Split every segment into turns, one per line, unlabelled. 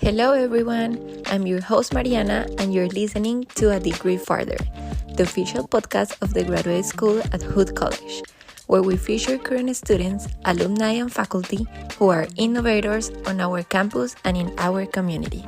Hello everyone, I'm your host Mariana and you're listening to A Degree Farther, the official podcast of the graduate school at Hood College, where we feature current students, alumni and faculty who are innovators on our campus and in our community.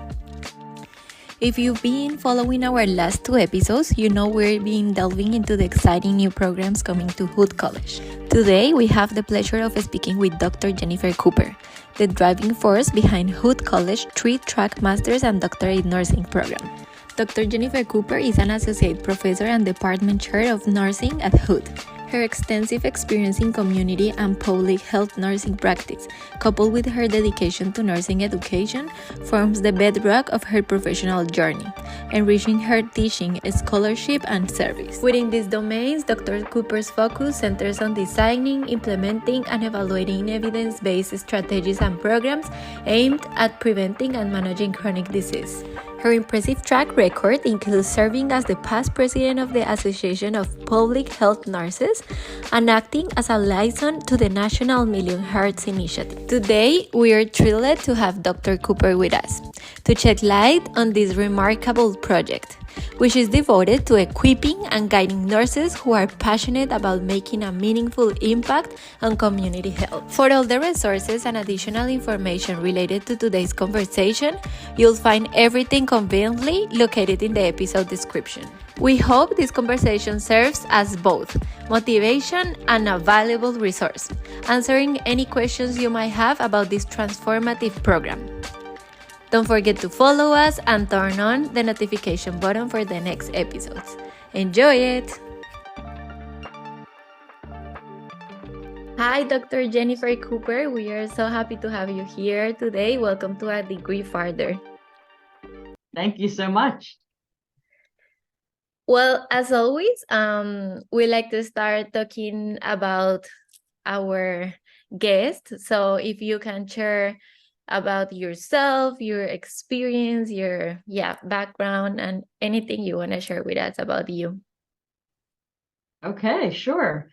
If you've been following our last two episodes, you know we're been delving into the exciting new programs coming to Hood College. Today, we have the pleasure of speaking with Dr. Jennifer Cooper, the driving force behind Hood College 3-track Master's and Doctorate Nursing program. Dr. Jennifer Cooper is an associate professor and department chair of nursing at Hood. Her extensive experience in community and public health nursing practice, coupled with her dedication to nursing education, forms the bedrock of her professional journey, enriching her teaching, scholarship, and service. Within these domains, Dr. Cooper's focus centers on designing, implementing, and evaluating evidence-based strategies and programs aimed at preventing and managing chronic disease. Her impressive track record includes serving as the past president of the Association of Public Health Nurses and acting as a liaison to the National Million Hearts Initiative. Today, we are thrilled to have Dr. Cooper with us to shed light on this remarkable project, which is devoted to equipping and guiding nurses who are passionate about making a meaningful impact on community health. For all the resources and additional information related to today's conversation, you'll find everything conveniently located in the episode description. We hope this conversation serves as both motivation and a valuable resource, answering any questions you might have about this transformative program. Don't forget to follow us and turn on the notification button for the next episodes. Enjoy it! Hi, Dr. Jennifer Cooper. We are so happy to have you here today. Welcome to A Degree Farther.
Thank you so much.
Well, as always, we like to start talking about our guest. So if you can share about yourself, your experience, your background, and anything you want to share with us about you.
Okay, sure.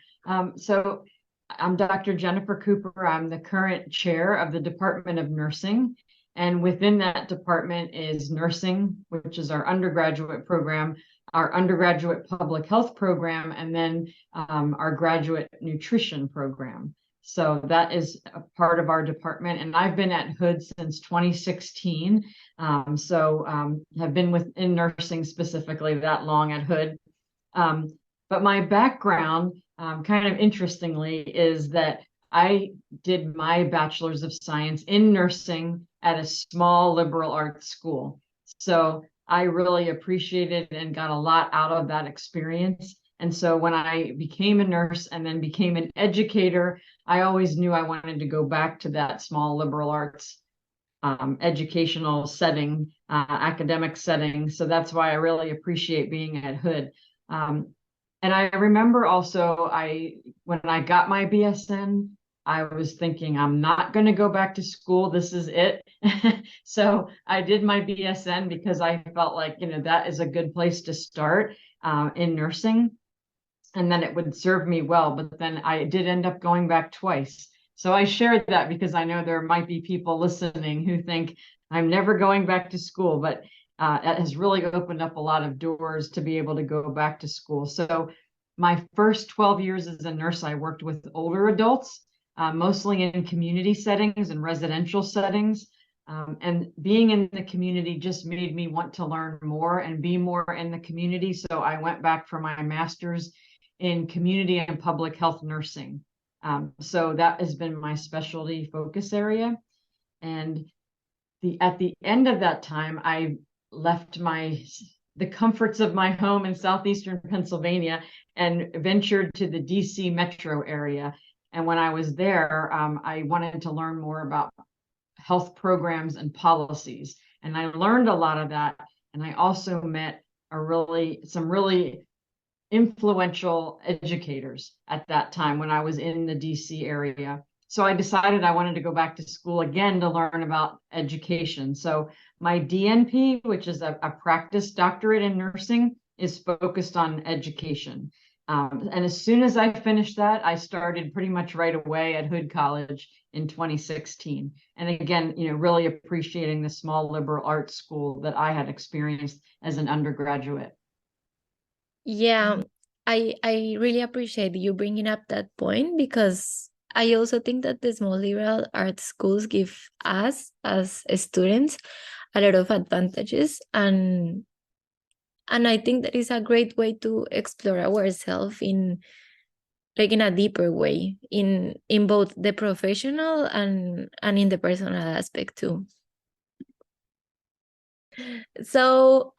So I'm Dr. Jennifer Cooper. I'm the current chair of the Department of Nursing. And within that department is nursing, which is our undergraduate program, our undergraduate public health program, and then our graduate nutrition program. So that is a part of our department, and I've been at Hood since 2016. Have been within nursing specifically that long at Hood. But my background, kind of interestingly, is that I did my bachelor's of science in nursing at a small liberal arts school. So I really appreciated and got a lot out of that experience. And so when I became a nurse and then became an educator, I always knew I wanted to go back to that small liberal arts educational setting, academic setting. So that's why I really appreciate being at Hood. And I remember also when I got my BSN, I was thinking, I'm not going to go back to school. This is it. So I did my BSN because I felt like, that is a good place to start in nursing. And then it would serve me well. But then I did end up going back twice. So I shared that because I know there might be people listening who think I'm never going back to school, but it has really opened up a lot of doors to be able to go back to school. So my first 12 years as a nurse, I worked with older adults, mostly in community settings and residential settings. And being in the community just made me want to learn more and be more in the community. So I went back for my master's in community and public health nursing. So that has been my specialty focus area. And at the end of that time, I left the comforts of my home in southeastern Pennsylvania and ventured to the DC metro area. And when I was there, I wanted to learn more about health programs and policies. And I learned a lot of that. And I also met some really influential educators at that time when I was in the DC area. So I decided I wanted to go back to school again to learn about education. So my DNP, which is a practice doctorate in nursing, is focused on education. And as soon as I finished that, I started pretty much right away at Hood College in 2016. And again, really appreciating the small liberal arts school that I had experienced as an undergraduate.
Yeah, I really appreciate you bringing up that point, because I also think that the small liberal arts schools give us as students a lot of advantages, and I think that is a great way to explore ourselves in, like, in a deeper way, in both the professional and in the personal aspect too. So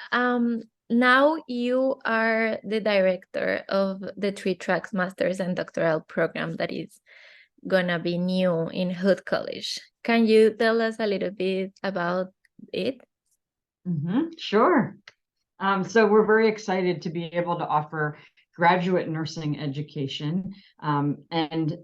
now you are the director of the 3 tracks master's and doctoral program that is gonna be new in Hood College. Can you tell us a little bit about it?
Sure. So we're very excited to be able to offer graduate nursing education. And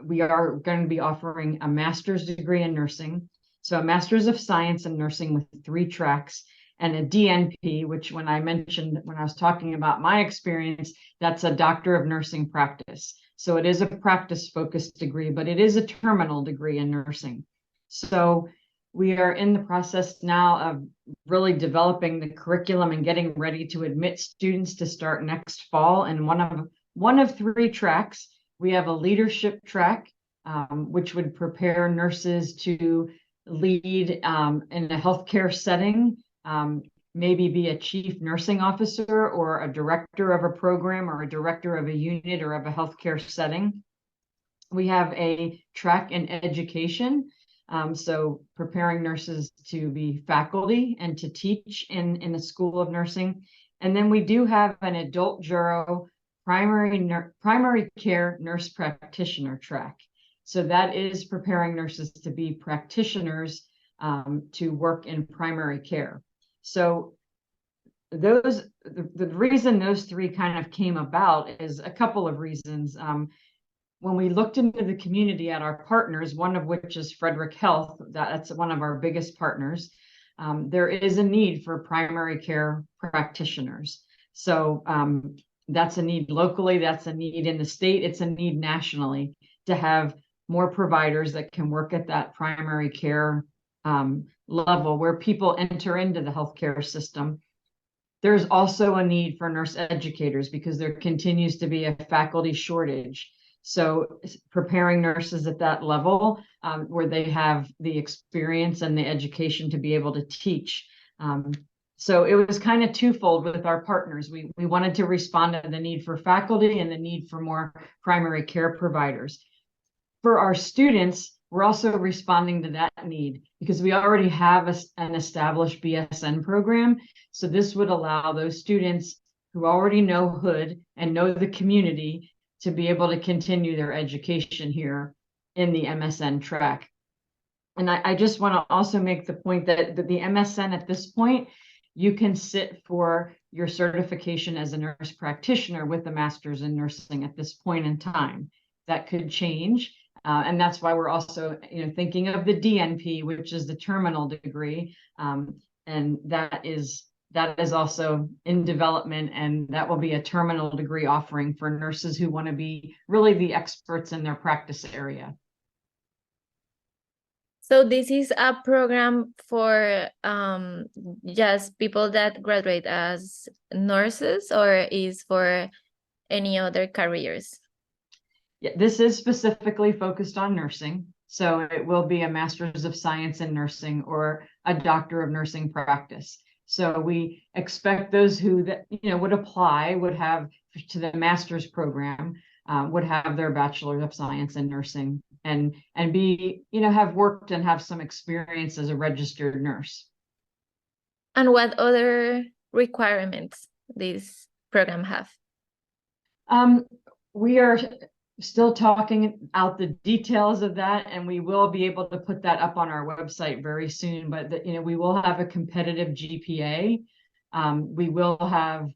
we are going to be offering a master's degree in nursing. So a master's of science in nursing with 3 tracks, and a DNP, which when I was talking about my experience, that's a doctor of nursing practice. So it is a practice focused degree, but it is a terminal degree in nursing. So we are in the process now of really developing the curriculum and getting ready to admit students to start next fall. And one of 3 tracks, we have a leadership track, which would prepare nurses to lead in a healthcare setting, maybe be a chief nursing officer or a director of a program or a director of a unit or of a healthcare setting. We have a track in education. So preparing nurses to be faculty and to teach in the School of Nursing. And then we do have an adult Juro primary care nurse practitioner track. So that is preparing nurses to be practitioners to work in primary care. So the reason those 3 kind of came about is a couple of reasons. When we looked into the community at our partners, one of which is Frederick Health, that's one of our biggest partners, there is a need for primary care practitioners. So that's a need locally, that's a need in the state, it's a need nationally to have more providers that can work at that primary care level where people enter into the healthcare system. There's also a need for nurse educators because there continues to be a faculty shortage. So preparing nurses at that level where they have the experience and the education to be able to teach. So it was kind of twofold with our partners. We wanted to respond to the need for faculty and the need for more primary care providers. For our students, we're also responding to that need because we already have an established BSN program. So this would allow those students who already know Hood and know the community to be able to continue their education here in the MSN track. And I just want to also make the point that the MSN at this point, you can sit for your certification as a nurse practitioner with a master's in nursing at this point in time. That could change. And that's why we're also thinking of the DNP, which is the terminal degree. And that is also in development, and that will be a terminal degree offering for nurses who want to be really the experts in their practice area.
So this is a program for just people that graduate as nurses, or is for any other careers?
Yeah, this is specifically focused on nursing. So it will be a master's of science in nursing or a doctor of nursing practice. So we expect those who would apply would have to the master's program, would have their bachelor of science in nursing and be have worked and have some experience as a registered nurse.
And what other requirements this program have?
We are still talking out the details of that, and we will be able to put that up on our website very soon. But we will have a competitive GPA. We will have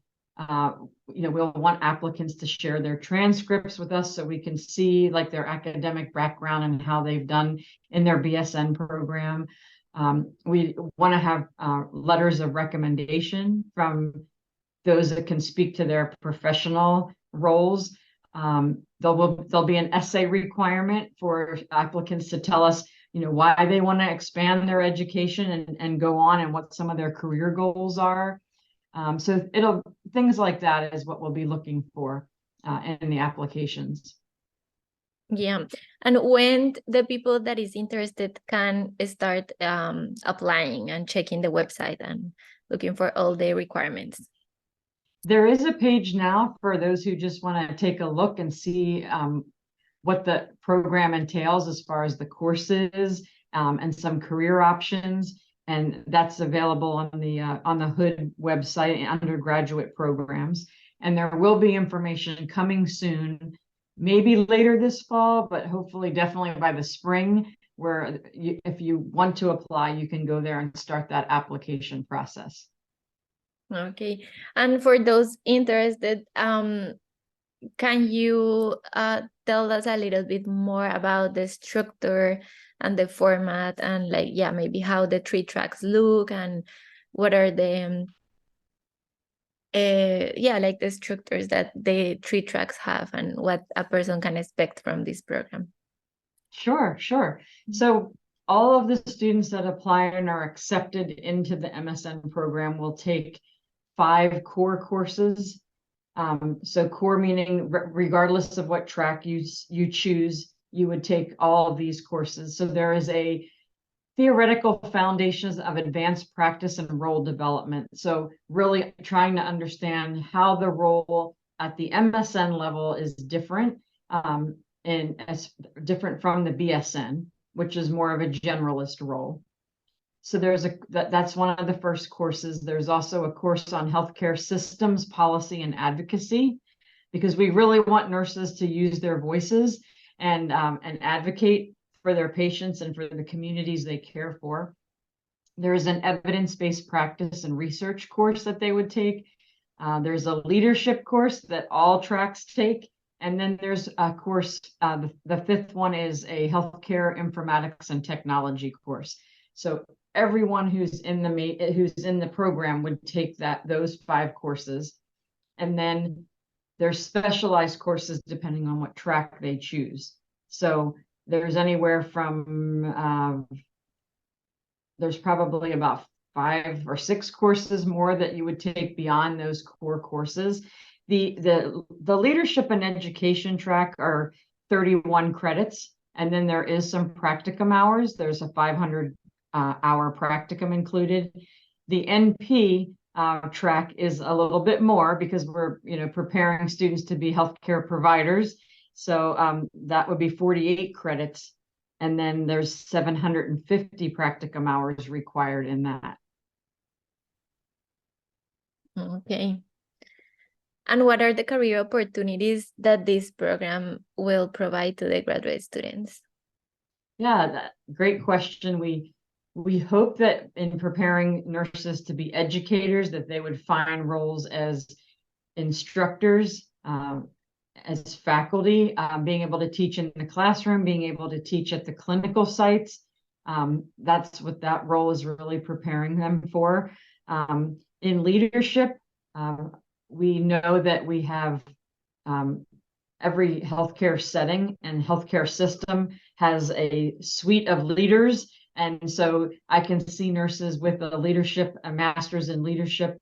we'll want applicants to share their transcripts with us so we can see like their academic background and how they've done in their BSN program. We want to have letters of recommendation from those that can speak to their professional roles. There'll be an essay requirement for applicants to tell us, why they want to expand their education and go on, and what some of their career goals are. So things like that is what we'll be looking for in the applications.
Yeah. And when the people that is interested can start applying and checking the website and looking for all the requirements?
There is a page now for those who just want to take a look and see what the program entails as far as the courses and some career options. And that's available on the Hood website, undergraduate programs. And there will be information coming soon, maybe later this fall, but hopefully definitely by the spring, where if you want to apply, you can go there and start that application process.
Okay. And for those interested, can you tell us a little bit more about the structure and the format, and maybe how the 3 tracks look, and what are the the structures that the 3 tracks have, and what a person can expect from this program?
Sure. So all of the students that apply and are accepted into the MSN program will take 5 core courses. So core meaning regardless of what track you choose, you would take all of these courses. So there is a theoretical foundations of advanced practice and role development. So really trying to understand how the role at the MSN level is different, and as different from the BSN, which is more of a generalist role. So that's one of the first courses. There's also a course on healthcare systems, policy, and advocacy, because we really want nurses to use their voices and advocate for their patients and for the communities they care for. There's an evidence-based practice and research course that they would take. There's a leadership course that all tracks take. And then there's a course, the 5th one is a healthcare informatics and technology course. So everyone who's in the program would take those 5 courses. And then there's specialized courses depending on what track they choose. So there's anywhere from there's probably about 5 or 6 courses more that you would take beyond those core courses. The leadership and education track are 31 credits, and then there is some practicum hours. There's a 500 hour practicum included. The NP track is a little bit more because we're preparing students to be healthcare providers. So that would be 48 credits, and then there's 750 practicum hours required in that.
Okay. And what are the career opportunities that this program will provide to the graduate students?
Yeah, great question. We hope that in preparing nurses to be educators, that they would find roles as instructors, as faculty, being able to teach in the classroom, being able to teach at the clinical sites. That's what that role is really preparing them for. In leadership, we know that we have every healthcare setting and healthcare system has a suite of leaders. And so I can see nurses with a master's in leadership,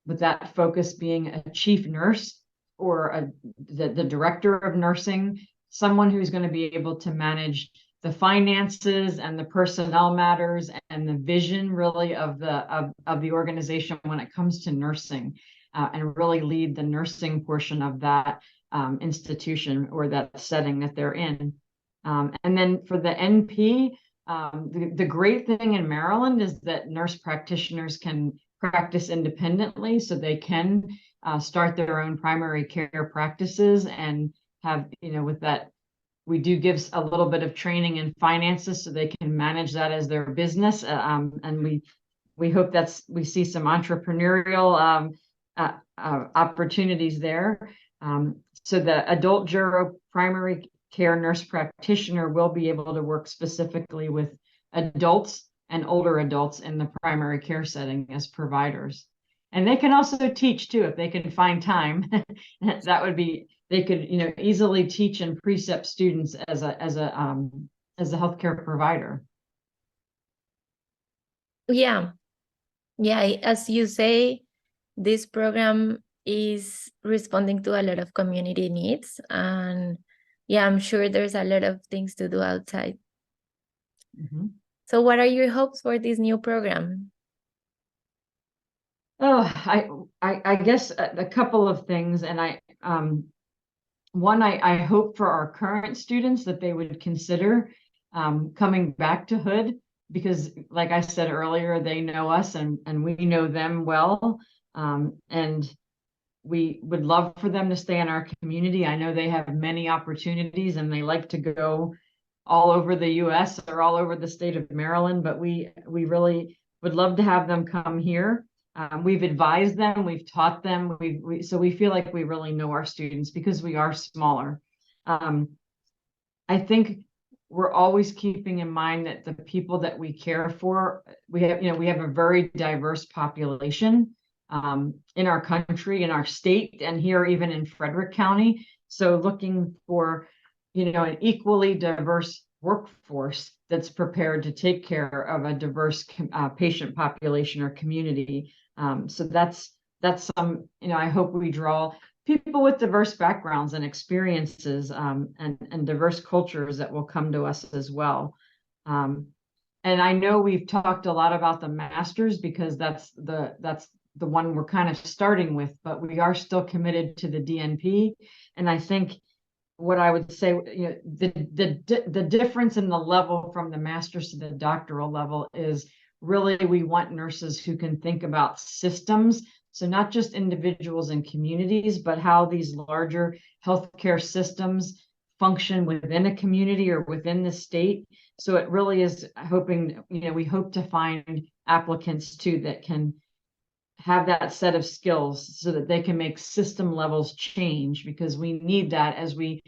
with that focus being a chief nurse or the director of nursing, someone who's going to be able to manage the finances and the personnel matters and the vision really of the organization when it comes to nursing, and really lead the nursing portion of that institution or that setting that they're in. And then for the NP, the great thing in Maryland is that nurse practitioners can practice independently, so they can start their own primary care practices and have, with that, we do give a little bit of training in finances so they can manage that as their business. And we hope we see some entrepreneurial opportunities there. So the adult gero primary care nurse practitioner will be able to work specifically with adults and older adults in the primary care setting as providers. And they can also teach too, if they can find time. That would be, they could, easily teach and precept students as a healthcare provider.
Yeah. Yeah, as you say, this program is responding to a lot of community needs. And yeah, I'm sure there's a lot of things to do outside.
Mm-hmm.
So what are your hopes for this new program?
Oh, I guess a couple of things, and I hope for our current students that they would consider coming back to Hood, because like I said earlier, they know us and we know them well. And we would love for them to stay in our community. I know they have many opportunities and they like to go all over the US or all over the state of Maryland, but we really would love to have them come here. We've advised them, we've taught them, so we feel like we really know our students because we are smaller. I think we're always keeping in mind that the people that we care for, we have a very diverse population in our country, in our state, and here even in Frederick County. So looking for, an equally diverse workforce that's prepared to take care of a diverse patient population or community. So that's some, I hope we draw people with diverse backgrounds and experiences and diverse cultures that will come to us as well. And I know we've talked a lot about the masters because that's the one we're kind of starting with, but we are still committed to the DNP. And I think what I would say, the difference in the level from the master's to the doctoral level is really we want nurses who can think about systems. So not just individuals and communities, but how these larger healthcare systems function within a community or within the state. So it really is hoping, we hope to find applicants too that can have that set of skills so that they can make system levels change, because we need that as we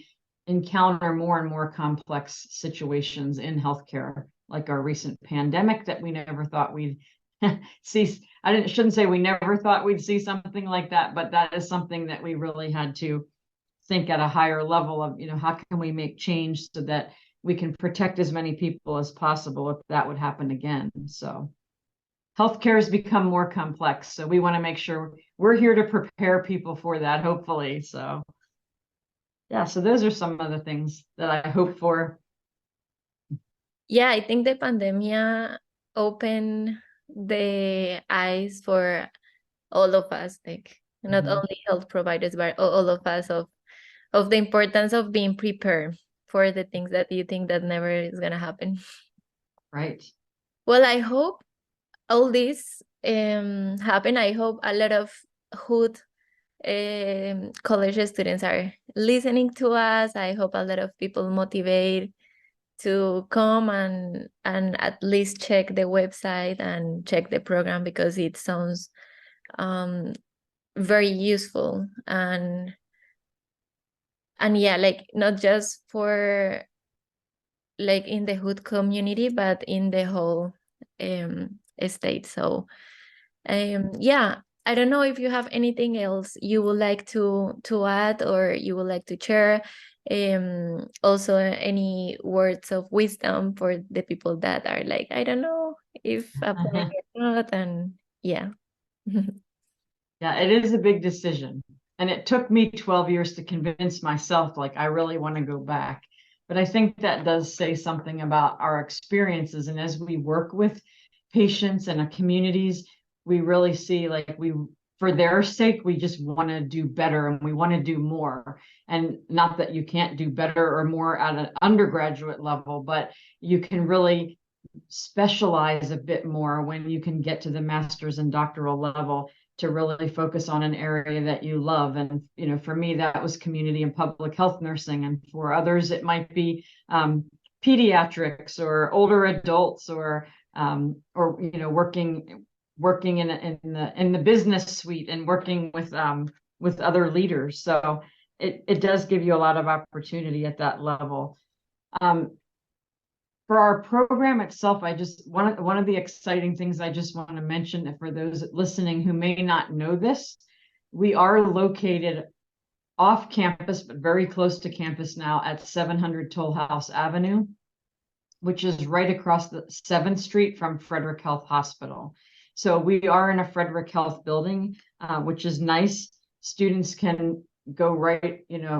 encounter more and more complex situations in healthcare, like our recent pandemic that we never thought we'd see. Shouldn't say we never thought we'd see something like that, but that is something that we really had to think at a higher level of, how can we make change so that we can protect as many people as possible if that would happen again. So healthcare has become more complex. So we want to make sure we're here to prepare people for that, hopefully. So yeah, so those are some of the things that I hope for.
Yeah, I think the pandemic opened the eyes for all of us, like not only health providers, but all of us of the importance of being prepared for the things that you think that never is gonna happen.
Right.
Well, I hope all this happen. I hope a lot of Hood college students are listening to us. I hope a lot of people motivate to come and at least check the website and check the program, because it sounds very useful. And yeah, like not just for like in the Hood community, but in the whole state. So yeah, I don't know if you have anything else you would like to add or you would like to share. Also any words of wisdom for the people that are like, I don't know if applying or not. And yeah.
Yeah, it is a big decision. And it took me 12 years to convince myself, like, I really want to go back. But I think that does say something about our experiences. And as we work with patients and communities, we really see like for their sake, we just want to do better and we want to do more. And not that you can't do better or more at an undergraduate level, but you can really specialize a bit more when you can get to the master's and doctoral level to really focus on an area that you love. And, for me, that was community and public health nursing. And for others, it might be pediatrics or older adults or working in the business suite and working with other leaders. So it does give you a lot of opportunity at that level. For our program itself, one of the exciting things I just want to mention for those listening who may not know this, we are located off campus, but very close to campus now at 700 Toll House Avenue, which is right across the 7th Street from Frederick Health Hospital. So we are in a Frederick Health building, which is nice. Students can go right,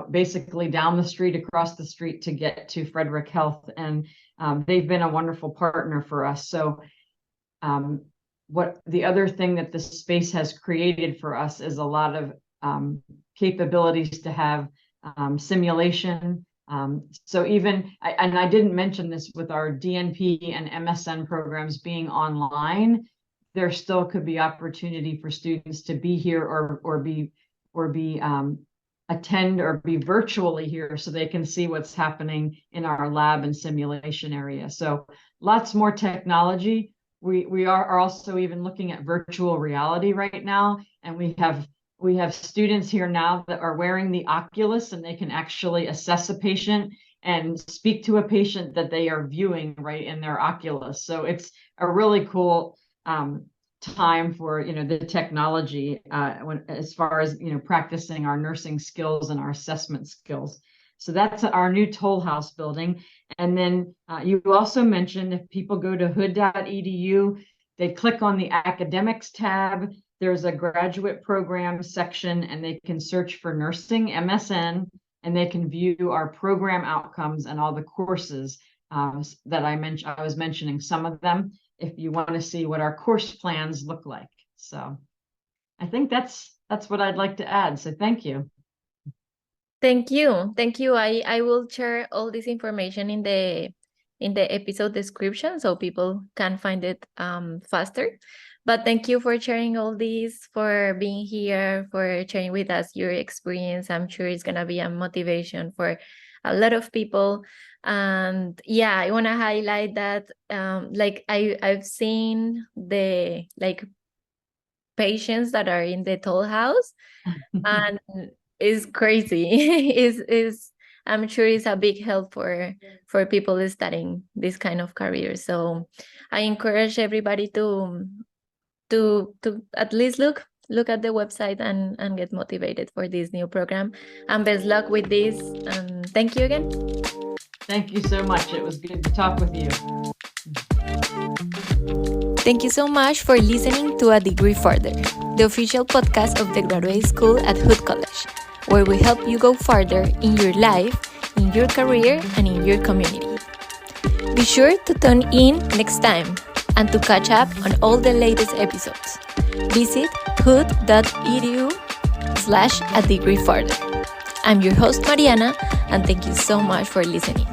basically down the street, across the street to get to Frederick Health. And they've been a wonderful partner for us. So what the other thing that this space has created for us is a lot of capabilities to have simulation. So even, I didn't mention this, with our DNP and MSN programs being online, there still could be opportunity for students to be here or attend or be virtually here so they can see what's happening in our lab and simulation area. So lots more technology. We are also even looking at virtual reality right now, and we have students here now that are wearing the Oculus, and they can actually assess a patient and speak to a patient that they are viewing right in their Oculus. So it's a really cool time for the technology as far as practicing our nursing skills and our assessment skills. So that's our new Toll House building. And then you also mentioned, if people go to hood.edu, they click on the academics tab. There's a graduate program section, and they can search for nursing MSN, and they can view our program outcomes and all the courses that I was mentioning some of them, if you want to see what our course plans look like. So I think that's what I'd like to add. So thank you.
Thank you. I will share all this information in the episode description so people can find it faster. But thank you for sharing all this, for being here, for sharing with us your experience. I'm sure it's gonna be a motivation for a lot of people. And yeah, I want to highlight that I've seen the patients that are in the Toll House, and it's crazy. is I'm sure it's a big help for people studying this kind of career. So I encourage everybody to at least look at the website and get motivated for this new program. And best luck with this. And thank you again.
Thank you so much. It was good to talk with you.
Thank you so much for listening to A Degree Further, the official podcast of the Graduate School at Hood College, where we help you go farther in your life, in your career, and in your community. Be sure to tune in next time and to catch up on all the latest episodes. Visit hood.edu/adegreefurther. I'm your host, Mariana, and thank you so much for listening.